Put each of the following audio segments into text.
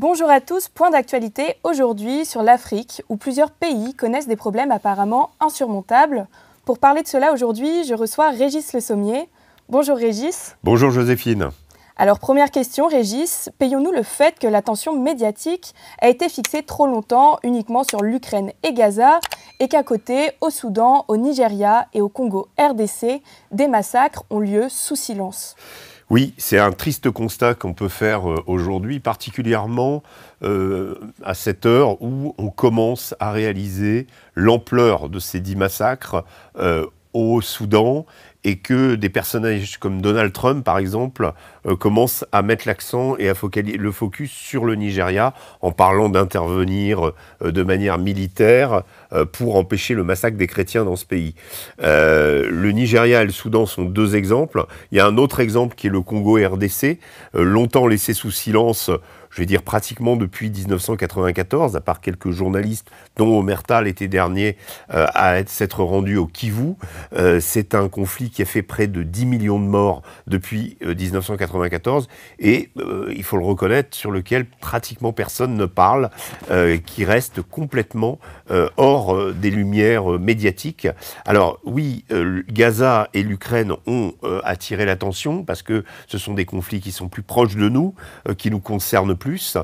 Bonjour à tous, point d'actualité aujourd'hui sur l'Afrique où plusieurs pays connaissent des problèmes apparemment insurmontables. Pour parler de cela aujourd'hui, je reçois Régis Le Sommier. Bonjour Régis. Bonjour Joséphine. Alors première question Régis, payons-nous le fait que l'attention médiatique a été fixée trop longtemps uniquement sur l'Ukraine et Gaza et qu'à côté, au Soudan, au Nigeria et au Congo RDC, des massacres ont lieu sous silence? Oui, c'est un triste constat qu'on peut faire aujourd'hui, particulièrement à cette heure où on commence à réaliser l'ampleur de ces 10 massacres au Soudan et que des personnages comme Donald Trump, par exemple, commencent à mettre l'accent et à focaliser le focus sur le Nigeria en parlant d'intervenir de manière militaire pour empêcher le massacre des chrétiens dans ce pays. Le Nigeria et le Soudan sont deux exemples. Il y a un autre exemple qui est le Congo RDC, longtemps laissé sous silence, je vais dire pratiquement depuis 1994, à part quelques journalistes, dont Omerta l'été dernier, à s'être rendu au Kivu. C'est un conflit qui a fait près de 10 millions de morts depuis 1994, et il faut le reconnaître, sur lequel pratiquement personne ne parle, qui reste complètement hors des lumières médiatiques. Alors oui, Gaza et l'Ukraine ont attiré l'attention, parce que ce sont des conflits qui sont plus proches de nous, qui nous concernent plus.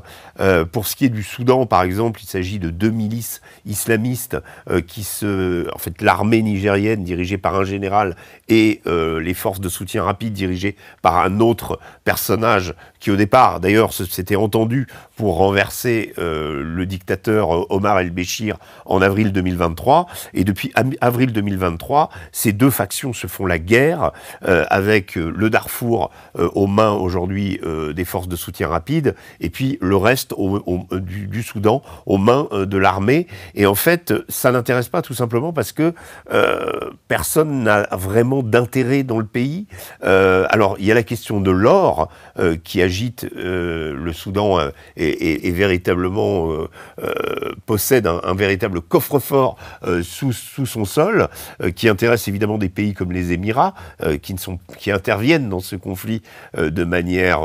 Pour ce qui est du Soudan, par exemple, il s'agit de deux milices islamistes en fait, l'armée nigérienne dirigée par un général et les forces de soutien rapide dirigées par un autre personnage qui, au départ, d'ailleurs, s'était entendu pour renverser le dictateur Omar el-Béchir en avril 2023. Et depuis avril 2023, ces deux factions se font la guerre avec le Darfour aux mains aujourd'hui des forces de soutien rapide et puis le reste du Soudan aux mains de l'armée. Et en fait, ça n'intéresse pas tout simplement parce que personne n'a vraiment d'intérêt dans le pays. Alors, il y a la question de l'or qui agite le Soudan et véritablement possède un véritable coffre-fort sous son sol, qui intéresse évidemment des pays comme les Émirats, qui interviennent dans ce conflit de manière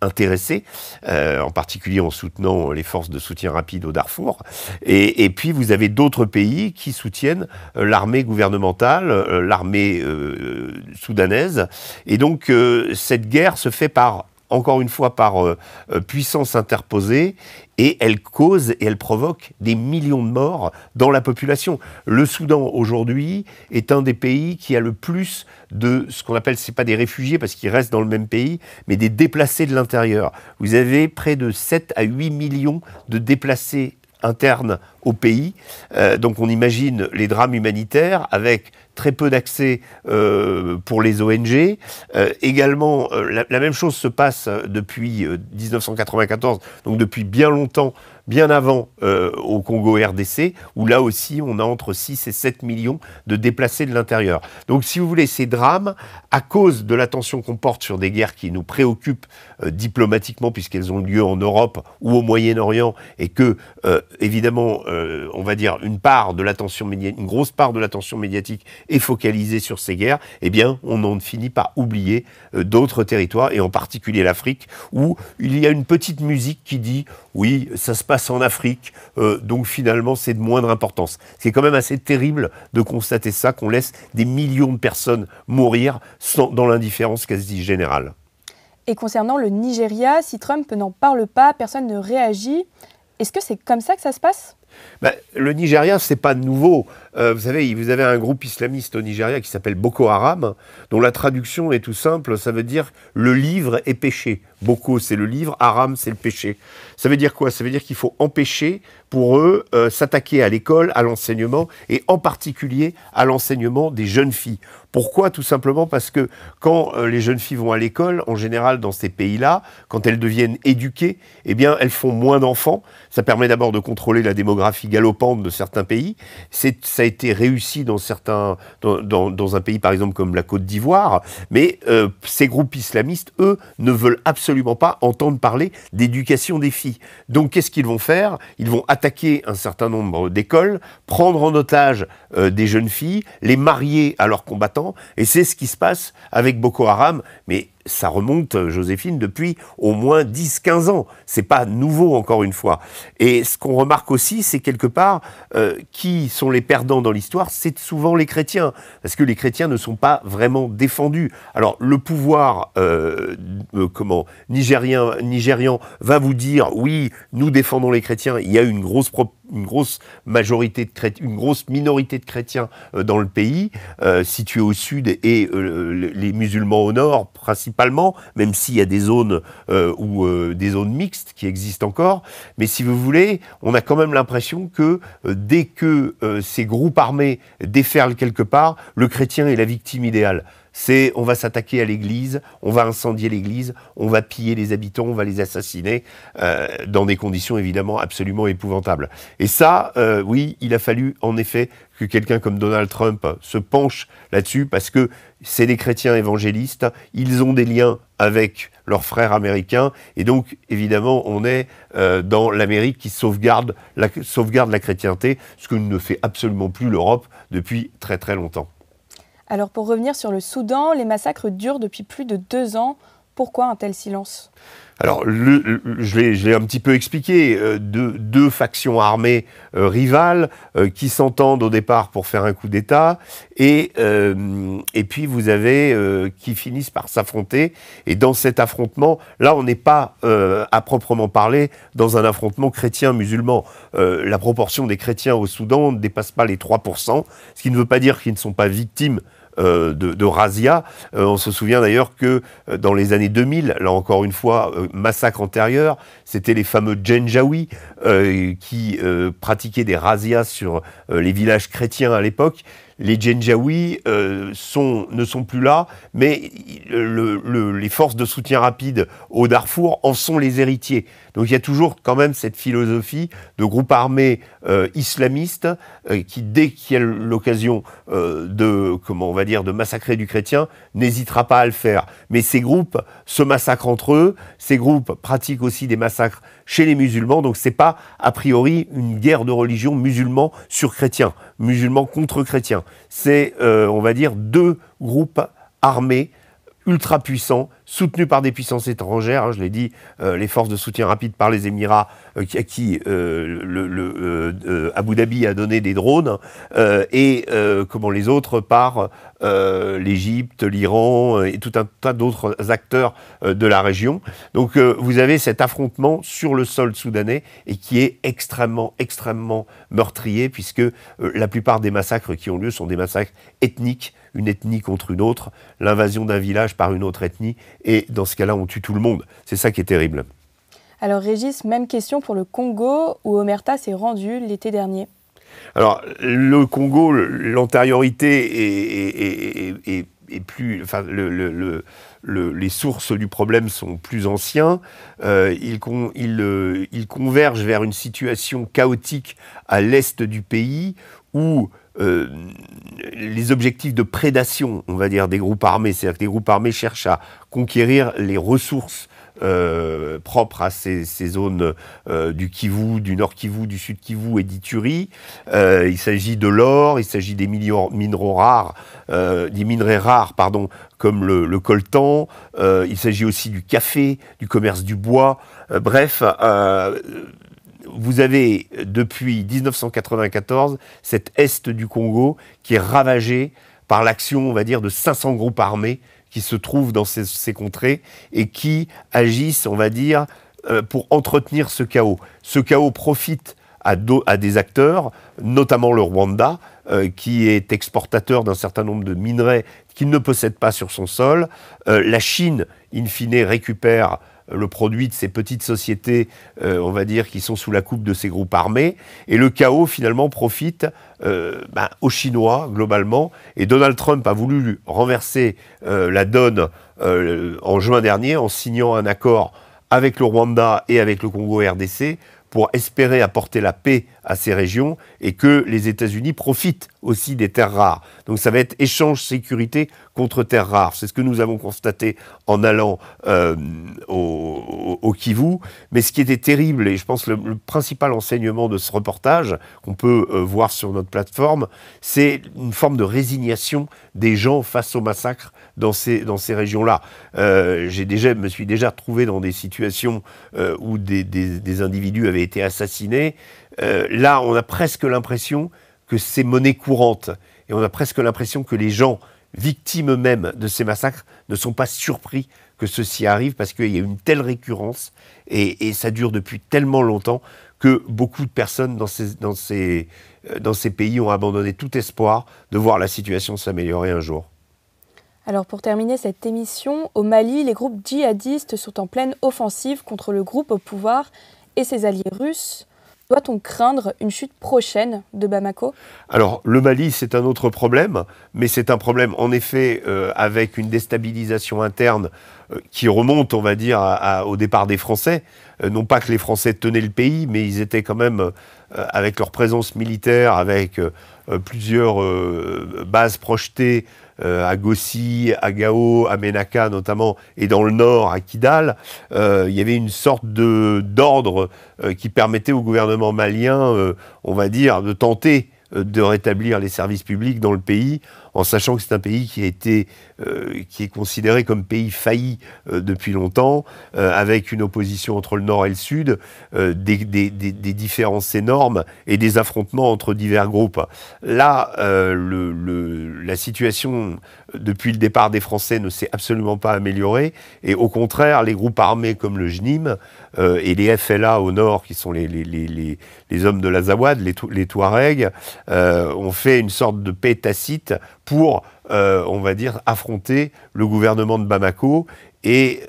intéressée, en particulier en soutenant les forces de soutien rapide au Darfour. Et puis vous avez d'autres pays qui soutiennent l'armée gouvernementale, l'armée soudanaise. Et donc cette guerre se fait encore une fois par puissance interposée, et elle cause et elle provoque des millions de morts dans la population. Le Soudan, aujourd'hui, est un des pays qui a le plus de ce qu'on appelle, c'est pas des réfugiés parce qu'ils restent dans le même pays, mais des déplacés de l'intérieur. Vous avez près de 7 à 8 millions de déplacés internes au pays. Donc on imagine les drames humanitaires avec très peu d'accès pour les ONG. Également, la même chose se passe depuis 1994, donc depuis bien longtemps, bien avant au Congo RDC, où là aussi on a entre 6 et 7 millions de déplacés de l'intérieur. Donc si vous voulez, ces drames, à cause de l'attention qu'on porte sur des guerres qui nous préoccupent diplomatiquement, puisqu'elles ont lieu en Europe ou au Moyen-Orient, et que, évidemment, on va dire une grosse part de l'attention médiatique est focalisée sur ces guerres, eh bien, on en finit par oublier d'autres territoires, et en particulier l'Afrique, où il y a une petite musique qui dit « oui, ça se passe en Afrique, donc finalement, c'est de moindre importance ». C'est quand même assez terrible de constater ça, qu'on laisse des millions de personnes mourir dans l'indifférence quasi générale. Et concernant le Nigeria, si Trump n'en parle pas, personne ne réagit. Est-ce que c'est comme ça que ça se passe ? Le Nigeria, c'est pas nouveau. Vous savez, vous avez un groupe islamiste au Nigeria qui s'appelle Boko Haram, dont la traduction est tout simple, ça veut dire « le livre est péché ». Boko, c'est le livre, Haram, c'est le péché. Ça veut dire quoi? Ça veut dire qu'il faut empêcher, pour eux, s'attaquer à l'école, à l'enseignement, et en particulier à l'enseignement des jeunes filles. Pourquoi? Tout simplement parce que quand les jeunes filles vont à l'école, en général dans ces pays-là, quand elles deviennent éduquées, eh bien elles font moins d'enfants. Ça permet d'abord de contrôler la démographie galopante de certains pays. Ça a été réussi dans un pays par exemple comme la Côte d'Ivoire, mais ces groupes islamistes, eux, ne veulent absolument pas entendre parler d'éducation des filles. Donc qu'est-ce qu'ils vont faire? Ils vont attaquer un certain nombre d'écoles, prendre en otage des jeunes filles, les marier à leurs combattants, et c'est ce qui se passe avec Boko Haram. Mais ça remonte, Joséphine, depuis au moins 10-15 ans. C'est pas nouveau, encore une fois. Et ce qu'on remarque aussi, c'est quelque part, qui sont les perdants dans l'histoire, c'est souvent les chrétiens. Parce que les chrétiens ne sont pas vraiment défendus. Alors, le pouvoir nigérian va vous dire, oui, nous défendons les chrétiens. Il y a une grosse majorité de chrétiens, une grosse minorité de chrétiens dans le pays, situés au sud, et les musulmans au nord, principalement, même s'il y a des zones des zones mixtes qui existent encore. Mais si vous voulez, on a quand même l'impression que dès que ces groupes armés déferlent quelque part, le chrétien est la victime idéale. C'est on va s'attaquer à l'église, on va incendier l'église, on va piller les habitants, on va les assassiner, dans des conditions évidemment absolument épouvantables. Et ça, oui, il a fallu en effet que quelqu'un comme Donald Trump se penche là-dessus, parce que c'est des chrétiens évangélistes, ils ont des liens avec leurs frères américains, et donc évidemment on est dans l'Amérique qui sauvegarde la chrétienté, ce que ne fait absolument plus l'Europe depuis très très longtemps. Alors pour revenir sur le Soudan, les massacres durent depuis plus de 2 ans. Pourquoi un tel silence ? Alors, je l'ai un petit peu expliqué, deux factions armées rivales qui s'entendent au départ pour faire un coup d'État, et puis vous avez qui finissent par s'affronter. Et dans cet affrontement, là, on n'est pas à proprement parler dans un affrontement chrétien-musulman. La proportion des chrétiens au Soudan ne dépasse pas les 3%, ce qui ne veut pas dire qu'ils ne sont pas victimes de razzia. On se souvient d'ailleurs que dans les années 2000, là encore une fois, massacre antérieur, c'était les fameux Janjaweed qui pratiquaient des razzias sur les villages chrétiens à l'époque. Les Janjaweed ne sont plus là, mais les forces de soutien rapide au Darfour en sont les héritiers. Donc il y a toujours quand même cette philosophie de groupe armé islamiste qui, dès qu'il y a l'occasion de massacrer du chrétien, n'hésitera pas à le faire. Mais ces groupes se massacrent entre eux, ces groupes pratiquent aussi des massacres chez les musulmans, donc c'est pas a priori une guerre de religion musulman sur chrétiens, musulmans contre chrétiens. C'est, on va dire, deux groupes armés ultra puissants, soutenus par des puissances étrangères, hein, je l'ai dit, les forces de soutien rapide par les Émirats, à qui Abu Dhabi a donné des drones, et les autres par l'Égypte, l'Iran et tout un tas d'autres acteurs de la région. Donc vous avez cet affrontement sur le sol soudanais, et qui est extrêmement, extrêmement meurtrier, puisque la plupart des massacres qui ont lieu sont des massacres ethniques, une ethnie contre une autre, l'invasion d'un village par une autre ethnie, et dans ce cas-là, on tue tout le monde. C'est ça qui est terrible. Alors Régis, même question pour le Congo, où Omerta s'est rendu l'été dernier. Alors, le Congo, l'antériorité est plus... Enfin, les sources du problème sont plus anciens. Ils convergent vers une situation chaotique à l'est du pays, où les objectifs de prédation, on va dire, des groupes armés, c'est-à-dire que les groupes armés cherchent à conquérir les ressources propres à ces zones du Kivu, du Nord Kivu, du Sud Kivu et d'Ituri. Il s'agit de l'or, il s'agit des minerais rares, comme le coltan. Il s'agit aussi du café, du commerce du bois. Vous avez, depuis 1994, cet est du Congo qui est ravagé par l'action, on va dire, de 500 groupes armés qui se trouvent dans ces contrées et qui agissent, on va dire, pour entretenir ce chaos. Ce chaos profite à des acteurs, notamment le Rwanda, qui est exportateur d'un certain nombre de minerais qu'il ne possède pas sur son sol. La Chine, in fine, récupère le produit de ces petites sociétés, on va dire, qui sont sous la coupe de ces groupes armés. Et le chaos, finalement, profite aux Chinois, globalement. Et Donald Trump a voulu renverser la donne en juin dernier, en signant un accord avec le Rwanda et avec le Congo RDC pour espérer apporter la paix à ces régions et que les États-Unis profitent aussi des terres rares. Donc ça va être échange sécurité contre terres rares. C'est ce que nous avons constaté en allant au Kivu. Mais ce qui était terrible, et je pense le principal enseignement de ce reportage qu'on peut voir sur notre plateforme, c'est une forme de résignation des gens face au massacre dans ces régions-là. Je me suis déjà trouvé dans des situations où des individus avaient été assassinés. Là, on a presque l'impression que c'est monnaie courante. Et on a presque l'impression que les gens, victimes eux-mêmes de ces massacres, ne sont pas surpris que ceci arrive parce qu'il y a une telle récurrence et ça dure depuis tellement longtemps que beaucoup de personnes dans ces pays ont abandonné tout espoir de voir la situation s'améliorer un jour. Alors pour terminer cette émission, au Mali, les groupes djihadistes sont en pleine offensive contre le groupe au pouvoir et ses alliés russes. Doit-on craindre une chute prochaine de Bamako? Alors, le Mali, c'est un autre problème, mais c'est un problème, en effet, avec une déstabilisation interne qui remonte, on va dire, au départ des Français. Non pas que les Français tenaient le pays, mais ils étaient quand même, avec leur présence militaire, avec plusieurs bases projetées à Gossi, à Gao, à Ménaka notamment, et dans le nord, à Kidal, il y avait une sorte d'ordre qui permettait au gouvernement malien, on va dire, de tenter de rétablir les services publics dans le pays, en sachant que c'est un pays qui est considéré comme pays failli depuis longtemps, avec une opposition entre le Nord et le Sud, des différences énormes et des affrontements entre divers groupes. Là, la situation depuis le départ des Français ne s'est absolument pas améliorée, et au contraire, les groupes armés comme le JNIM et les FLA au Nord, qui sont les hommes de l'Azawad, les Touaregs, ont fait une sorte de paix tacite pour, on va dire, affronter le gouvernement de Bamako et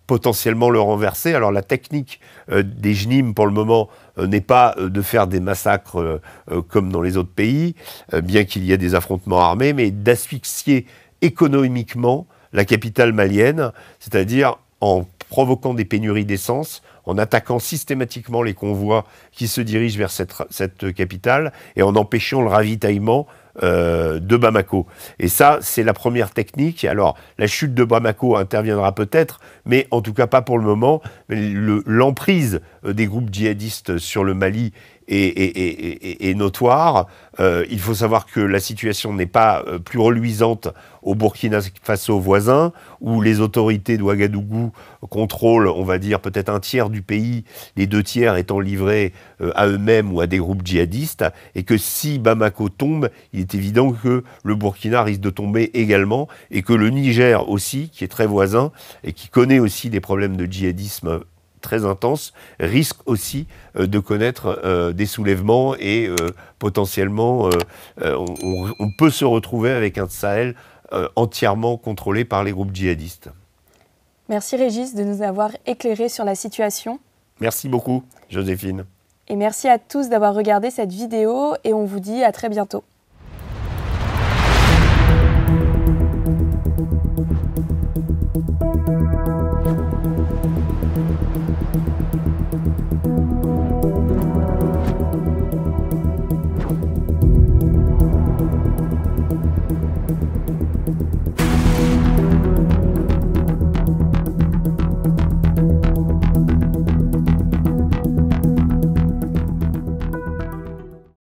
potentiellement le renverser. Alors la technique des JNIM pour le moment n'est pas de faire des massacres comme dans les autres pays, bien qu'il y ait des affrontements armés, mais d'asphyxier économiquement la capitale malienne, c'est-à-dire en provoquant des pénuries d'essence, en attaquant systématiquement les convois qui se dirigent vers cette capitale et en empêchant le ravitaillement de Bamako. Et ça, c'est la première technique. Alors, la chute de Bamako interviendra peut-être, mais en tout cas pas pour le moment. L'emprise des groupes djihadistes sur le Mali est notoire. Il faut savoir que la situation n'est pas plus reluisante au Burkina Faso voisin, où les autorités d'Ouagadougou contrôlent, on va dire, peut-être un tiers du pays, les 2 tiers étant livrés à eux-mêmes ou à des groupes djihadistes, et que si Bamako tombe, il est évident que le Burkina risque de tomber également, et que le Niger aussi, qui est très voisin, et qui connaît aussi des problèmes de djihadisme très intense, risque aussi de connaître des soulèvements et potentiellement on peut se retrouver avec un Sahel entièrement contrôlé par les groupes djihadistes. Merci Régis de nous avoir éclairé sur la situation. Merci beaucoup Joséphine. Et merci à tous d'avoir regardé cette vidéo et on vous dit à très bientôt.